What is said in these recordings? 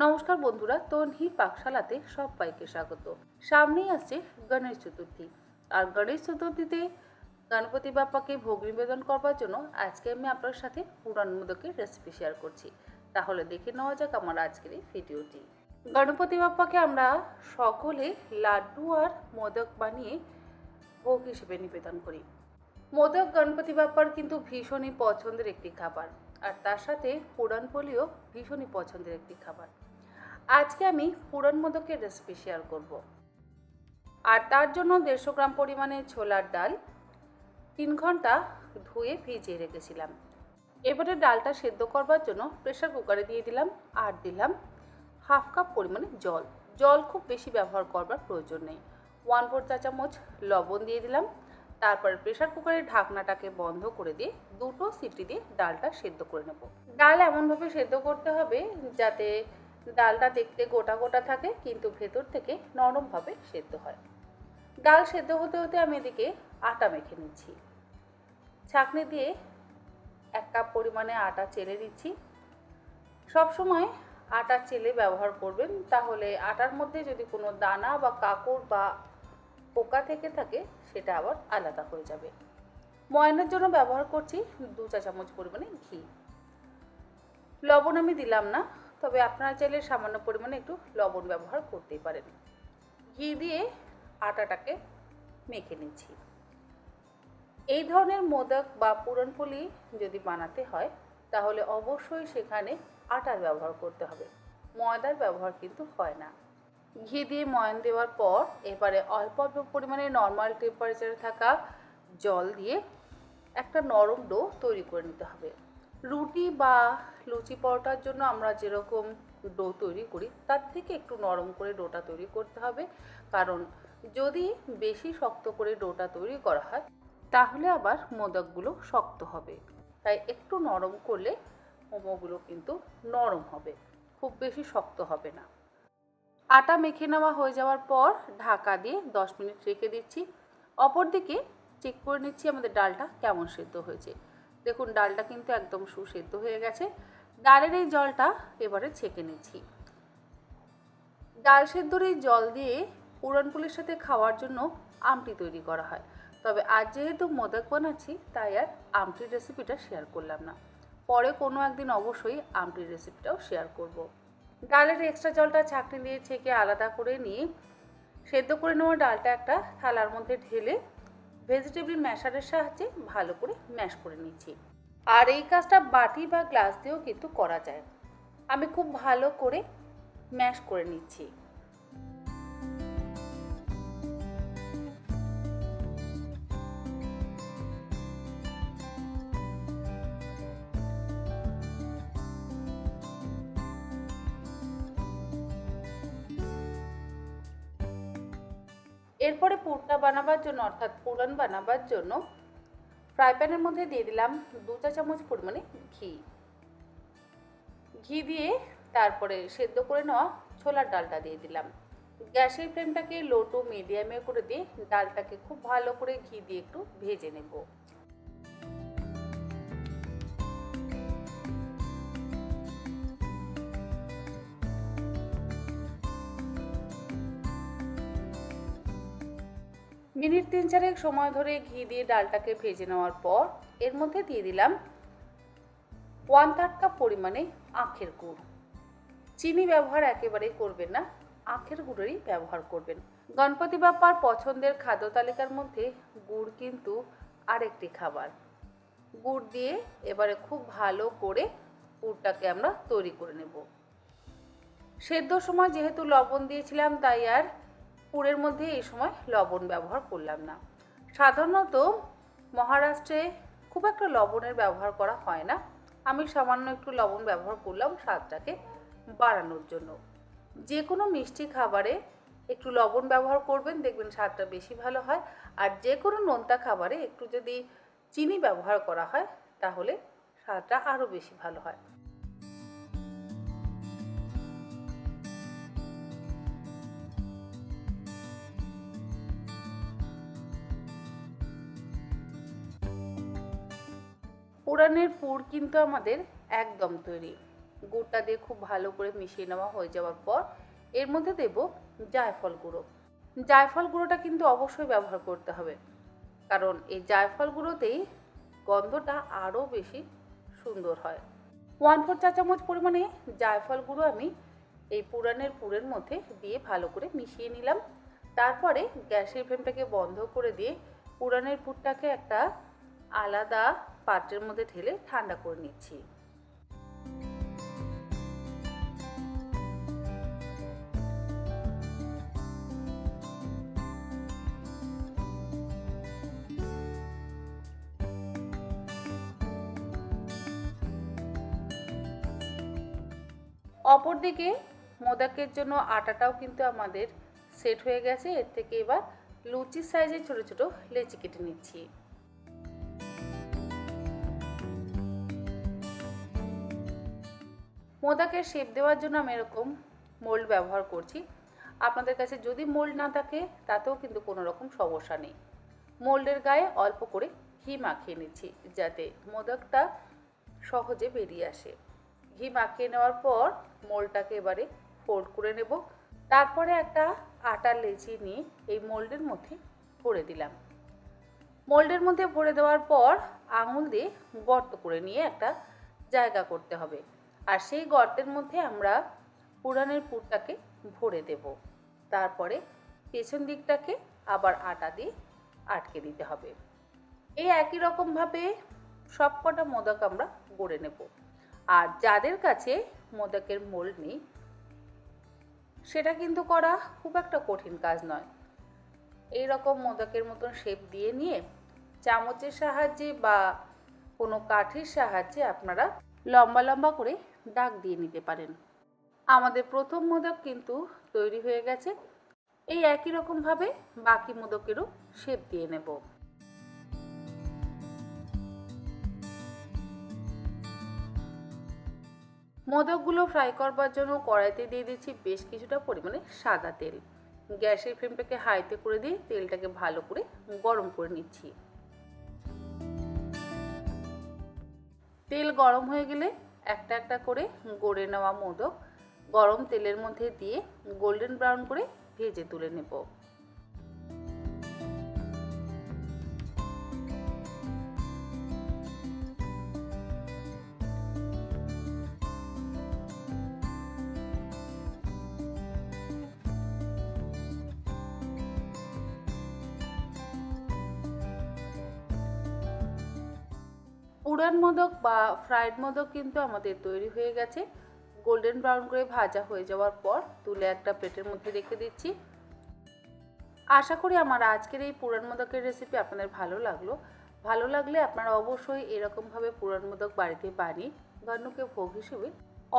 নমস্কার বন্ধুরা, তন্হি পাকশালাতে সবাইকে স্বাগত। সামনেই আসছে গণেশ চতুর্থী, আর গণেশ চতুর্থীতে গণপতি বাপ্পাকে ভোগ নিবেদন করবার জন্য আজকে আমি আপনার সাথে পুরাণ মোদকের রেসিপি শেয়ার করছি। তাহলে দেখে নেওয়া যাক আমার আজকের এই ভিডিওটি। গণপতি বাপ্পাকে আমরা সকলে লাড্ডু আর মোদক বানিয়ে ভোগ হিসেবে নিবেদন করি। মোদক গণপতি বাপ্পার কিন্তু ভীষণই পছন্দের একটি খাবার, আর তার সাথে পুরাণপোলিও ভীষণই পছন্দের একটি খাবার। আজকে আমি পুরাণ মোদকের রেসিপি শেয়ার করব। আর তার জন্য 150 গ্রাম পরিমাণে ছোলার ডাল 3 ঘন্টা ধুয়ে ভিজিয়ে রেখেছিলাম। এবারে ডালটা সেদ্ধ করবার জন্য প্রেসার কুকারে দিয়ে দিলাম, আর দিলাম হাফ কাপ পরিমাণে জল। জল খুব বেশি ব্যবহার করবার প্রয়োজন নেই। 1/4 চা চামচ লবণ দিয়ে দিলাম। তারপরে প্রেসার কুকারের ঢাকনাটাকে বন্ধ করে দিয়ে 2টো সিটি দিয়ে ডালটা সেদ্ধ করে নেব। ডাল এমনভাবে সেদ্ধ করতে হবে যাতে ডালটা দেখতে গোটা গোটা থাকে, কিন্তু ভেতর থেকে নরমভাবে সেদ্ধ হয়। ডাল সেদ্ধ হতে হতে আমি এদিকে আটা মেখে নিচ্ছি। ছাঁকনি দিয়ে 1 কাপ পরিমাণে আটা চেলে দিচ্ছি। সবসময় আটা চেলে ব্যবহার করবেন, তাহলে আটার মধ্যে যদি কোনো দানা বা কাঁকড় বা পোকা থেকে থাকে সেটা আবার আলাদা হয়ে যাবে। ময়ানের জন্য ব্যবহার করছি 2 চা চামচ পরিমাণে ঘি। লবণ আমি দিলাম না, তবে আপনারা চাইলে সামান্য পরিমাণে একটু লবণ ব্যবহার করতেই পারেন। ঘি দিয়ে আটাটাকে মেখে নিচ্ছি। এই ধরনের মোদক বা পুরনপোলি যদি বানাতে হয় তাহলে অবশ্যই সেখানে আটার ব্যবহার করতে হবে, ময়দার ব্যবহার কিন্তু হয় না। ঘি দিয়ে ময়ান দেওয়ার পর এবারে অল্প অল্প পরিমাণে নর্মাল টেম্পারেচারে থাকা জল দিয়ে একটা নরম ডো তৈরি করে নিতে হবে। রুটি বা লুচি পরোটার জন্য আমরা যেরকম ডো তৈরি করি তার থেকে একটু নরম করে ডোটা তৈরি করতে হবে, কারণ যদি বেশি শক্ত করে ডোটা তৈরি করা হয় তাহলে আবার মোদকগুলো শক্ত হবে। তাই একটু নরম করলে মোমোগুলো কিন্তু নরম হবে, খুব বেশি শক্ত হবে না। আটা মেখে নেওয়া হয়ে যাওয়ার পর ঢাকা দিয়ে 10 মিনিট রেখে দিচ্ছি। অপরদিকে চেক করে নিচ্ছি আমাদের ডালটা কেমন সেদ্ধ হয়েছে। দেখুন, ডালটা কিন্তু একদম সুসেদ্ধ হয়ে গেছে। ডালের এই জলটা এবারে ছেঁকে নিচ্ছি। ডাল সেদ্ধর এই জল দিয়ে পুরনপোলির সাথে খাওয়ার জন্য আমটি তৈরি করা হয়, তবে আজ যেহেতু মোদক বানাচ্ছি তাই আর আমটির রেসিপিটা শেয়ার করলাম না। পরে কোনো একদিন অবশ্যই আমটির রেসিপিটাও শেয়ার করব। ডালের এক্সট্রা জলটা ছাঁকনি দিয়ে ছেঁকে আলাদা করে নিয়ে সেদ্ধ করে নেওয়া ডালটা একটা থালার মধ্যে ঢেলে ভেজিটেবল ম্যাশারের সাহায্যে ভালো করে ম্যাশ করে নিচ্ছি। আর এই কাজটা বাটি বা গ্লাস দিয়েও কিন্তু করা যায়। আমি খুব ভালো করে ম্যাশ করে নিচ্ছি। এরপরে পুরটা বানাবার জন্য অর্থাৎ পুরন বানাবার জন্য ফ্রাই প্যানের মধ্যে দিয়ে দিলাম 2 চা চামচ পরিমাণে ঘি। ঘি দিয়ে তারপরে সেদ্ধ করে নেওয়া ছোলার ডালটা দিয়ে দিলাম। গ্যাসের ফ্লেমটাকে লো টু মিডিয়ামে করে দিয়ে ডালটাকে খুব ভালো করে ঘি দিয়ে একটু ভেজে নেব। মিনিট 3-4 সময় ধরে ঘি দিয়ে ডালটাকে ভেজে নেওয়ার পর এর মধ্যে দিয়ে দিলাম 1/3 কাপ পরিমাণে আখের গুড়। চিনি ব্যবহার একেবারেই করবেন না, আখের গুড়েরই ব্যবহার করবেন। গণপতি বাপ্পার পছন্দের খাদ্য তালিকার মধ্যে গুড় কিন্তু আরেকটি খাবার। গুড় দিয়ে এবারে খুব ভালো করে পুরটাকে আমরা তৈরি করে নেব। সেদ্ধর সময় যেহেতু লবণ দিয়েছিলাম তাই আর পুরের মধ্যে এই সময় লবণ ব্যবহার করলাম না। সাধারণত মহারাষ্ট্রে খুব একটা লবণের ব্যবহার করা হয় না, আমি সামান্য একটু লবণ ব্যবহার করলাম স্বাদটাকে বাড়ানোর জন্য। যে কোনো মিষ্টি খাবারে একটু লবণ ব্যবহার করবেন, দেখবেন স্বাদটা বেশি ভালো হয়। আর যে কোনো নোনতা খাবারে একটু যদি চিনি ব্যবহার করা হয় তাহলে স্বাদটা আরও বেশি ভালো হয়। পুরাণের পুর কিন্তু আমাদের একদম তৈরি। গুড়টা দিয়ে খুব ভালো করে মিশিয়ে নেওয়া হয়ে যাওয়ার পর এর মধ্যে দেব জায়ফল গুঁড়ো। জায়ফল গুঁড়োটা কিন্তু অবশ্যই ব্যবহার করতে হবে, কারণ এই জায়ফল গুঁড়োতেই গন্ধটা আরও বেশি সুন্দর হয়। 1/4 চা চামচ পরিমাণে জায়ফল গুঁড়ো আমি এই পুরের মধ্যে দিয়ে ভালো করে মিশিয়ে নিলাম। তারপরে গ্যাসের ফ্লেমটাকে বন্ধ করে দিয়ে পুরানের পুরটাকে একটা আলাদা পাত্রের মধ্যে ঢেলে ঠান্ডা করে নিচ্ছি। অপরদিকে মোদকের জন্য আটাটাও কিন্তু আমাদের সেট হয়ে গেছে। এর থেকে এবার লুচির সাইজে ছোট ছোট লেচি কেটে নিচ্ছি। মোদকের শেপ দেওয়ার জন্য আমি এরকম মোল্ড ব্যবহার করছি। আপনাদের কাছে যদি মোল্ড না থাকে তাতেও কিন্তু কোনো রকম সমস্যা নেই। মোল্ডের গায়ে অল্প করে ঘি মাখিয়ে নিচ্ছি যাতে মোদকটা সহজে বেরিয়ে আসে। ঘি মাখিয়ে নেওয়ার পর মোল্ডটাকে এবারে ফোল্ড করে নেব। তারপরে একটা আটার লেচি নিয়ে এই মোল্ডের মধ্যে ভরে দিলাম। মোল্ডের মধ্যে ভরে দেওয়ার পর আঙুল দিয়ে গর্ত করে নিয়ে একটা জায়গা করতে হবে, আর সেই গর্তের মধ্যে আমরা পুরানের পুরটাকে ভরে দেব। তারপরে পেছন দিকটাকে আবার আটা দিয়ে আটকে দিতে হবে। এই একই রকমভাবে সবকটা মোদক আমরা গড়ে নেব। আর যাদের কাছে মোদকের মোল্ড নেই সেটা কিন্তু করা খুব একটা কঠিন কাজ নয়। এই রকম মোদকের মতন শেপ দিয়ে নিয়ে চামচের সাহায্যে বা কোনো কাঠির সাহায্যে আপনারা লম্বা লম্বা করে দাগ দিয়ে নিতে পারেন। আমাদের প্রথম মোদক কিন্তু তৈরি হয়ে গেছে। এই একই রকমভাবে বাকি মোদকেরও শেপ দিয়ে নেব। মোদকগুলো ফ্রাই করবার জন্য কড়াইতে দিয়ে দিচ্ছি বেশ কিছুটা পরিমাণে সাদা তেল। গ্যাসের ফ্লেমটাকে হাইতে করে দিয়ে তেলটাকে ভালো করে গরম করে নিচ্ছি। তেল গরম হয়ে গেলে একটা একটা করে গড়ে নেওয়া মোদক গরম তেলের মধ্যে দিয়ে গোল্ডেন ব্রাউন করে ভেজে তুলে নেব। পুরান মোদক বা ফ্রাইড মোদক কিন্তু আমাদের তৈরি হয়ে গেছে। গোল্ডেন ব্রাউন করে ভাজা হয়ে যাওয়ার পর তুলে একটা প্লেটের মধ্যে রেখে দিচ্ছি। আশা করি আমার আজকের এই পুরান মোদকের রেসিপি আপনাদের ভালো লাগলে আপনারা অবশ্যই এরকমভাবে পুরান মোদক বাড়িতে বানিয়ে ধন্যকে ভোগ হিসেবে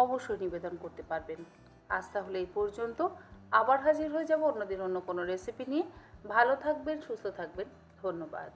অবশ্যই নিবেদন করতে পারবেন। আজ তাহলে এই পর্যন্ত, আবার হাজির হয়ে যাব অন্যদিন অন্য কোনো রেসিপি নিয়ে। ভালো থাকবেন, সুস্থ থাকবেন। ধন্যবাদ।